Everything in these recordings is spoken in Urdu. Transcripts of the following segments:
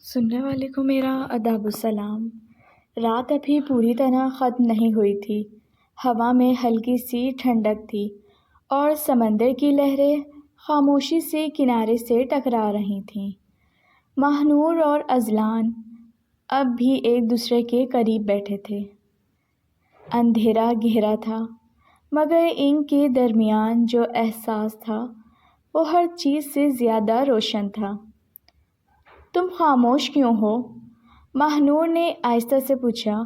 سننے والے کو میرا آداب السلام۔ رات ابھی پوری طرح ختم نہیں ہوئی تھی۔ ہوا میں ہلکی سی ٹھنڈک تھی اور سمندر کی لہریں خاموشی سے کنارے سے ٹکرا رہی تھیں۔ ماہنور اور اذلان اب بھی ایک دوسرے کے قریب بیٹھے تھے۔ اندھیرا گہرا تھا، مگر ان کے درمیان جو احساس تھا وہ ہر چیز سے زیادہ روشن تھا۔ تم خاموش کیوں ہو؟ ماہنور نے آہستہ سے پوچھا۔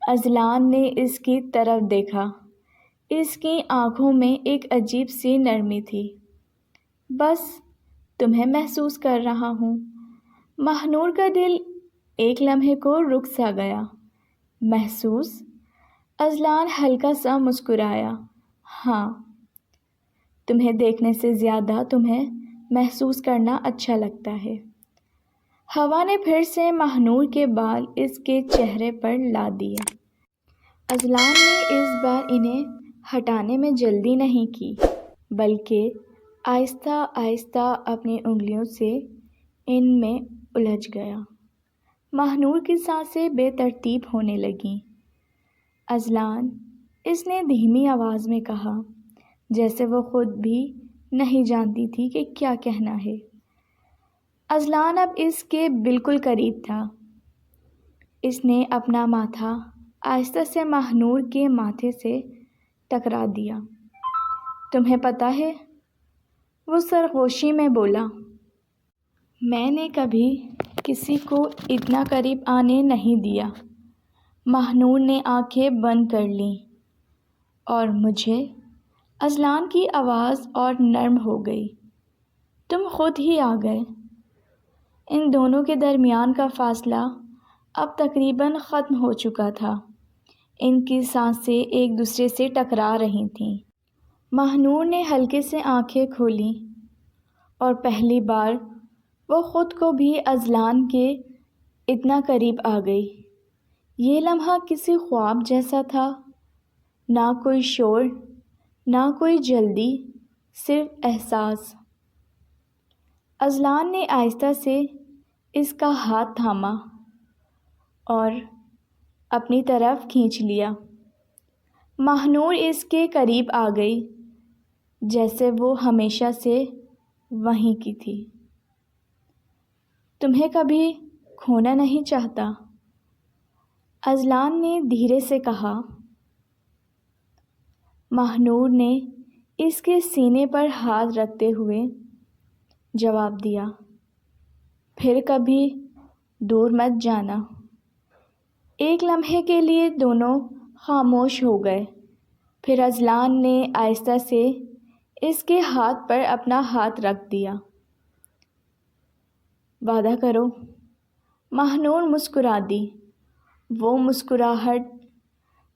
اذلان نے اس کی طرف دیکھا۔ اس کی آنکھوں میں ایک عجیب سی نرمی تھی۔ بس تمہیں محسوس کر رہا ہوں۔ ماہنور کا دل ایک لمحے کو رک سا گیا۔ محسوس؟ اذلان ہلکا سا مسکرایا۔ ہاں، تمہیں دیکھنے سے زیادہ تمہیں محسوس کرنا اچھا لگتا ہے۔ ہوا نے پھر سے ماہنور کے بال اس کے چہرے پر لا دیے۔ اذلان نے اس بار انہیں ہٹانے میں جلدی نہیں کی، بلکہ آہستہ آہستہ اپنی انگلیوں سے ان میں الجھ گیا۔ ماہنور کی سانسیں بے ترتیب ہونے لگیں۔ اذلان، اس نے دھیمی آواز میں کہا، جیسے وہ خود بھی نہیں جانتی تھی کہ کیا کہنا ہے۔ اذلان اب اس کے بالکل قریب تھا۔ اس نے اپنا ماتھا آہستہ سے ماہنور کے ماتھے سے ٹکرا دیا۔ تمہیں پتہ ہے، وہ سرگوشی میں بولا، میں نے کبھی کسی کو اتنا قریب آنے نہیں دیا۔ ماہنور نے آنکھیں بند کر لیں۔ اور مجھے؟ اذلان کی آواز اور نرم ہو گئی۔ تم خود ہی آ گئے۔ ان دونوں کے درمیان کا فاصلہ اب تقریباً ختم ہو چکا تھا۔ ان کی سانسیں ایک دوسرے سے ٹکرا رہی تھیں۔ ماہنور نے ہلکے سے آنکھیں کھولیں اور پہلی بار وہ خود کو بھی اذلان کے اتنا قریب آ گئی۔ یہ لمحہ کسی خواب جیسا تھا۔ نہ کوئی شور، نہ کوئی جلدی، صرف احساس۔ اذلان نے آہستہ سے اس کا ہاتھ تھاما اور اپنی طرف کھینچ لیا۔ ماہنور اس کے قریب آ گئی، جیسے وہ ہمیشہ سے وہیں کی تھی۔ تمہیں کبھی کھونا نہیں چاہتا؟ اذلان نے دھیرے سے کہا۔ ماہنور نے اس کے سینے پر ہاتھ رکھتے ہوئے جواب دیا، پھر کبھی دور مت جانا۔ ایک لمحے کے لیے دونوں خاموش ہو گئے۔ پھر اذلان نے آہستہ سے اس کے ہاتھ پر اپنا ہاتھ رکھ دیا۔ وعدہ کرو۔ ماہنور مسکرا دی، وہ مسکراہٹ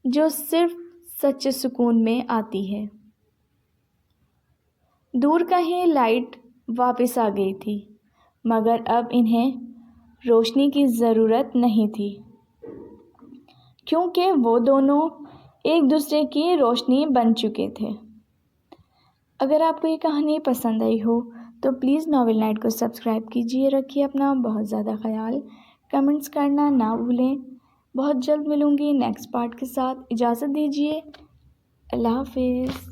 جو صرف سچے سکون میں آتی ہے۔ دور کہیں لائٹ واپس آ گئی تھی، مگر اب انہیں روشنی کی ضرورت نہیں تھی، کیونکہ وہ دونوں ایک دوسرے کی روشنی بن چکے تھے۔ اگر آپ کو یہ کہانی پسند آئی ہو تو پلیز ناول نائٹ کو سبسکرائب کیجیے۔ رکھیے اپنا بہت زیادہ خیال۔ کمنٹس کرنا نہ بھولیں۔ بہت جلد ملوں گی نیکسٹ پارٹ کے ساتھ۔ اجازت دیجیے۔ اللہ حافظ۔